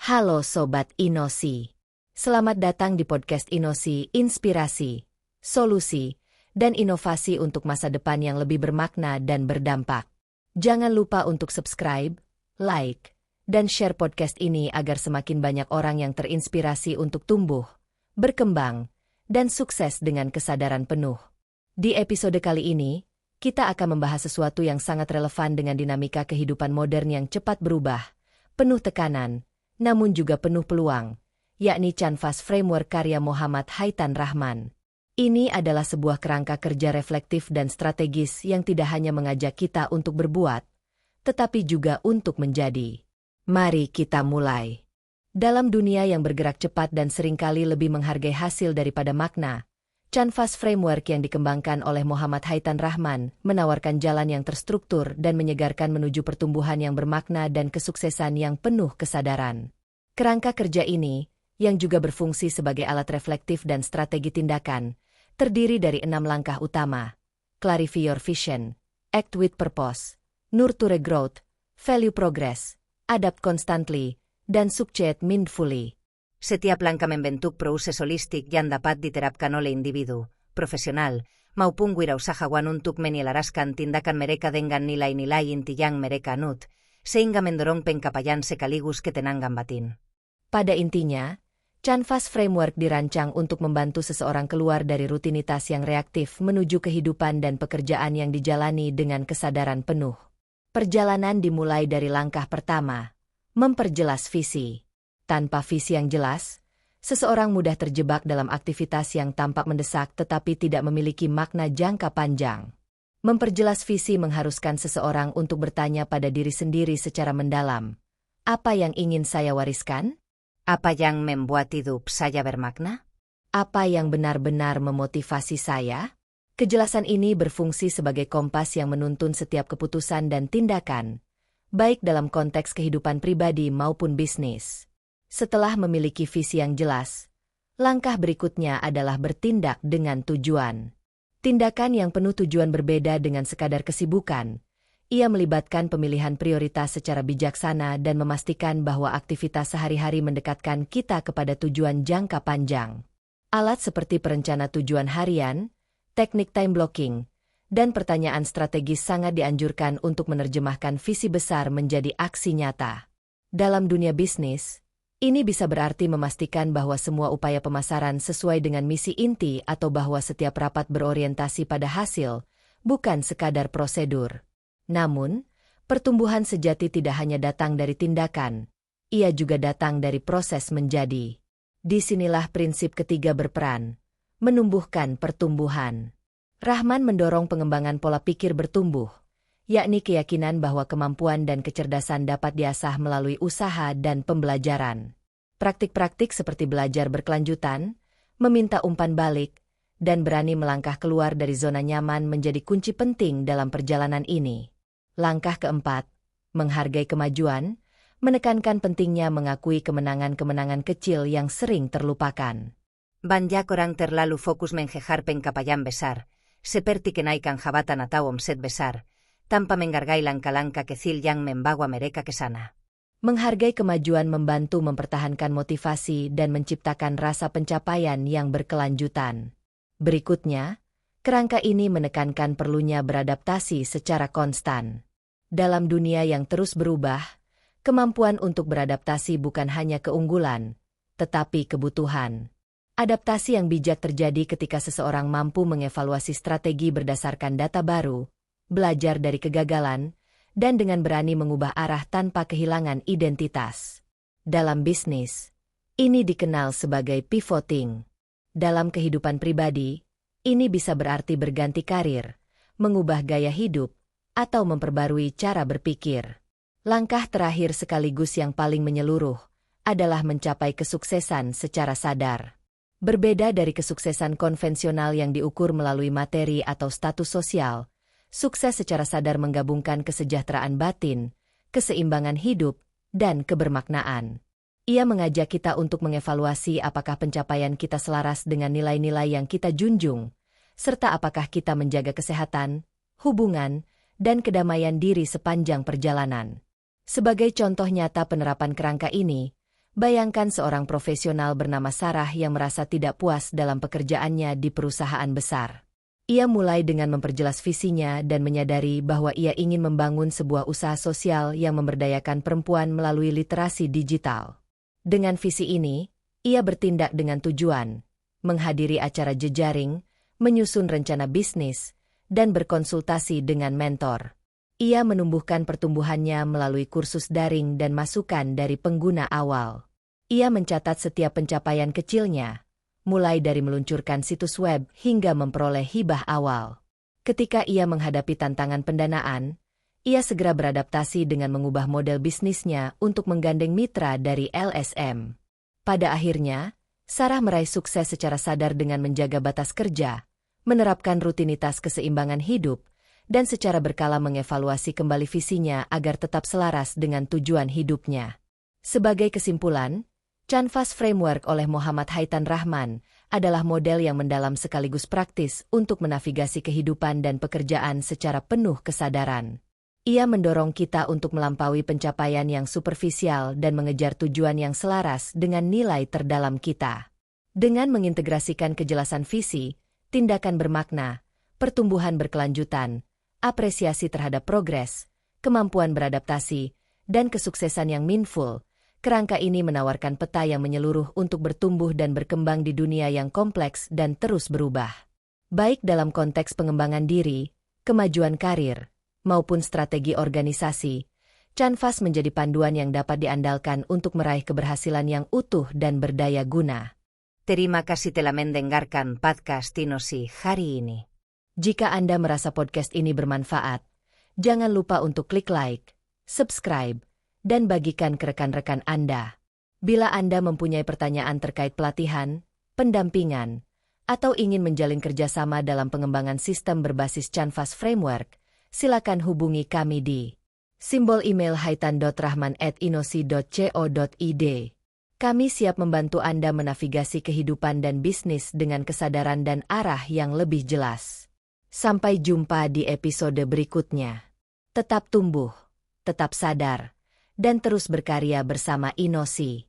Halo Sobat Inosi. Selamat datang di podcast Inosi, inspirasi, solusi, dan inovasi untuk masa depan yang lebih bermakna dan berdampak. Jangan lupa untuk subscribe, like, dan share podcast ini agar semakin banyak orang yang terinspirasi untuk tumbuh, berkembang, dan sukses dengan kesadaran penuh. Di episode kali ini, kita akan membahas sesuatu yang sangat relevan dengan dinamika kehidupan modern yang cepat berubah, penuh tekanan, namun juga penuh peluang, yakni Canvas Framework karya Muhammad Haitan Rahman. Ini adalah sebuah kerangka kerja reflektif dan strategis yang tidak hanya mengajak kita untuk berbuat, tetapi juga untuk menjadi. Mari kita mulai. Dalam dunia yang bergerak cepat dan seringkali lebih menghargai hasil daripada makna, Canvas Framework yang dikembangkan oleh Muhammad Haitan Rahman menawarkan jalan yang terstruktur dan menyegarkan menuju pertumbuhan yang bermakna dan kesuksesan yang penuh kesadaran. Kerangka kerja ini, yang juga berfungsi sebagai alat reflektif dan strategi tindakan, terdiri dari 6 langkah utama: Clarify Your Vision, Act with Purpose, Nurture Growth, Value Progress, Adapt Constantly, dan Succeed Mindfully. Setiap langkah membentuk proses holistik yang dapat diterapkan oleh individu, profesional, maupun wirausahawan untuk menyelaraskan tindakan mereka dengan nilai-nilai inti yang mereka anut, sehingga mendorong pencapaian sekaligus ketenangan batin. Pada intinya, Canvas Framework dirancang untuk membantu seseorang keluar dari rutinitas yang reaktif menuju kehidupan dan pekerjaan yang dijalani dengan kesadaran penuh. Perjalanan dimulai dari langkah pertama, memperjelas visi. Tanpa visi yang jelas, seseorang mudah terjebak dalam aktivitas yang tampak mendesak tetapi tidak memiliki makna jangka panjang. Memperjelas visi mengharuskan seseorang untuk bertanya pada diri sendiri secara mendalam. Apa yang ingin saya wariskan? Apa yang membuat hidup saya bermakna? Apa yang benar-benar memotivasi saya? Kejelasan ini berfungsi sebagai kompas yang menuntun setiap keputusan dan tindakan, baik dalam konteks kehidupan pribadi maupun bisnis. Setelah memiliki visi yang jelas, langkah berikutnya adalah bertindak dengan tujuan. Tindakan yang penuh tujuan berbeda dengan sekadar kesibukan. Ia melibatkan pemilihan prioritas secara bijaksana dan memastikan bahwa aktivitas sehari-hari mendekatkan kita kepada tujuan jangka panjang. Alat seperti perencana tujuan harian, teknik time blocking, dan pertanyaan strategis sangat dianjurkan untuk menerjemahkan visi besar menjadi aksi nyata. Dalam dunia bisnis, ini bisa berarti memastikan bahwa semua upaya pemasaran sesuai dengan misi inti atau bahwa setiap rapat berorientasi pada hasil, bukan sekadar prosedur. Namun, pertumbuhan sejati tidak hanya datang dari tindakan, ia juga datang dari proses menjadi. Disinilah prinsip ketiga berperan, menumbuhkan pertumbuhan. Rahman mendorong pengembangan pola pikir bertumbuh, yakni keyakinan bahwa kemampuan dan kecerdasan dapat diasah melalui usaha dan pembelajaran. Praktik-praktik seperti belajar berkelanjutan, meminta umpan balik, dan berani melangkah keluar dari zona nyaman menjadi kunci penting dalam perjalanan ini. Langkah keempat, menghargai kemajuan, menekankan pentingnya mengakui kemenangan-kemenangan kecil yang sering terlupakan. Banyak orang terlalu fokus mengejar pencapaian besar, seperti kenaikan jabatan atau omset besar, tanpa menghargai langkah-langkah kecil yang membawa mereka ke sana. Menghargai kemajuan membantu mempertahankan motivasi dan menciptakan rasa pencapaian yang berkelanjutan. Berikutnya, kerangka ini menekankan perlunya beradaptasi secara konstan. Dalam dunia yang terus berubah, kemampuan untuk beradaptasi bukan hanya keunggulan, tetapi kebutuhan. Adaptasi yang bijak terjadi ketika seseorang mampu mengevaluasi strategi berdasarkan data baru, belajar dari kegagalan, dan dengan berani mengubah arah tanpa kehilangan identitas. Dalam bisnis, ini dikenal sebagai pivoting. Dalam kehidupan pribadi, ini bisa berarti berganti karir, mengubah gaya hidup, atau memperbarui cara berpikir. Langkah terakhir sekaligus yang paling menyeluruh adalah mencapai kesuksesan secara sadar. Berbeda dari kesuksesan konvensional yang diukur melalui materi atau status sosial, sukses secara sadar menggabungkan kesejahteraan batin, keseimbangan hidup, dan kebermaknaan. Ia mengajak kita untuk mengevaluasi apakah pencapaian kita selaras dengan nilai-nilai yang kita junjung, serta apakah kita menjaga kesehatan, hubungan, dan kedamaian diri sepanjang perjalanan. Sebagai contoh nyata penerapan kerangka ini, Bayangkan seorang profesional bernama Sarah yang merasa tidak puas dalam pekerjaannya di perusahaan besar. Ia mulai dengan memperjelas visinya dan menyadari bahwa ia ingin membangun sebuah usaha sosial yang memberdayakan perempuan melalui literasi digital. Dengan visi ini, ia bertindak dengan tujuan, menghadiri acara jejaring, menyusun rencana bisnis, dan berkonsultasi dengan mentor. Ia menumbuhkan pertumbuhannya melalui kursus daring dan masukan dari pengguna awal. Ia mencatat setiap pencapaian kecilnya, mulai dari meluncurkan situs web hingga memperoleh hibah awal. Ketika ia menghadapi tantangan pendanaan, ia segera beradaptasi dengan mengubah model bisnisnya untuk menggandeng mitra dari LSM. Pada akhirnya, Sarah meraih sukses secara sadar dengan menjaga batas kerja, menerapkan rutinitas keseimbangan hidup, dan secara berkala mengevaluasi kembali visinya agar tetap selaras dengan tujuan hidupnya. Sebagai kesimpulan, Canvas Framework oleh Muhammad Haitan Rahman adalah model yang mendalam sekaligus praktis untuk menavigasi kehidupan dan pekerjaan secara penuh kesadaran. Ia mendorong kita untuk melampaui pencapaian yang superficial dan mengejar tujuan yang selaras dengan nilai terdalam kita. Dengan mengintegrasikan kejelasan visi, tindakan bermakna, pertumbuhan berkelanjutan, apresiasi terhadap progres, kemampuan beradaptasi, dan kesuksesan yang meaningful, kerangka ini menawarkan peta yang menyeluruh untuk bertumbuh dan berkembang di dunia yang kompleks dan terus berubah. Baik dalam konteks pengembangan diri, kemajuan karir, maupun strategi organisasi, Canvas menjadi panduan yang dapat diandalkan untuk meraih keberhasilan yang utuh dan berdaya guna. Terima kasih telah mendengarkan podcast Inosi hari ini. Jika Anda merasa podcast ini bermanfaat, jangan lupa untuk klik like, subscribe, dan bagikan ke rekan-rekan Anda. Bila Anda mempunyai pertanyaan terkait pelatihan, pendampingan, atau ingin menjalin kerjasama dalam pengembangan sistem berbasis Canvas Framework, silakan hubungi kami di simbol email haitan.rahman@inosi.co.id. Kami siap membantu Anda menavigasi kehidupan dan bisnis dengan kesadaran dan arah yang lebih jelas. Sampai jumpa di episode berikutnya. Tetap tumbuh, tetap sadar, dan terus berkarya bersama Inosi.